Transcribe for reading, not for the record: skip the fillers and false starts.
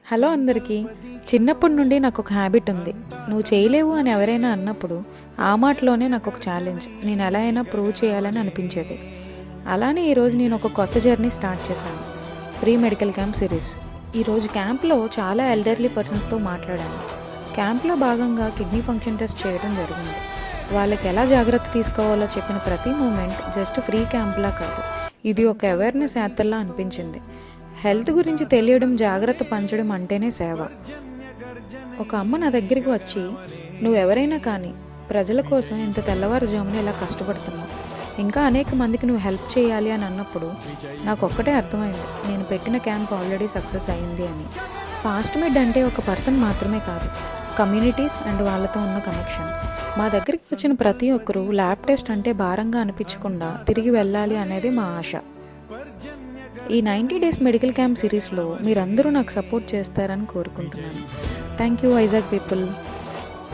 Hello అందరికీ. చిన్నప్పటి నుండి నాకు ఒక హ్యాబిట్ ఉంది. నువ్వు చేయలేవు అని ఎవరైనా అన్నప్పుడు ఆ మాటలోనే నాకు ఒక ఛాలెంజ్, నేను ఎలా అయినా ప్రూవ్ చేయాలని అనిపించేది. అలానే ఈరోజు నేను ఒక కొత్త జర్నీ స్టార్ట్ చేశాను, ప్రీ మెడికల్ క్యాంప్ సిరీస్. ఈరోజు క్యాంప్లో చాలా ఎల్డర్లీ పర్సన్స్తో మాట్లాడాను. క్యాంప్లో భాగంగా కిడ్నీ ఫంక్షన్ టెస్ట్ చేయడం జరిగింది. వాళ్ళకి ఎలా జాగ్రత్త తీసుకోవాలో చెప్పిన ప్రతి మూమెంట్ జస్ట్ ఫ్రీ క్యాంప్లా కాదు, ఇది ఒక అవేర్నెస్ యాత్రలా అనిపించింది. హెల్త్ గురించి తెలియడం, జాగ్రత్త పంచడం అంటేనే సేవ. ఒక అమ్మ నా దగ్గరికి వచ్చి, నువ్వు ఎవరైనా కానీ ప్రజల కోసం ఇంత తెల్లవారుజామున ఇలా కష్టపడుతున్నావు, ఇంకా అనేక మందికి నువ్వు హెల్ప్ చేయాలి అని అన్నప్పుడు నాకు ఒక్కటే అర్థమైంది, నేను పెట్టిన క్యాంప్ ఆల్రెడీ సక్సెస్ అయింది అని. ఫాస్ట్ మిడ్ అంటే ఒక పర్సన్ మాత్రమే కాదు, కమ్యూనిటీస్ అండ్ వాళ్ళతో ఉన్న కనెక్షన్. మా దగ్గరికి వచ్చిన ప్రతి ఒక్కరూ ల్యాబ్ టెస్ట్ అంటే భారంగా అనిపించకుండా తిరిగి వెళ్ళాలి అనేది మా ఆశ. ఈ 90 డేస్ మెడికల్ క్యాంప్ సిరీస్లో మీరందరూ నాకు సపోర్ట్ చేస్తారని కోరుకుంటున్నాను. Thank you Vizag people.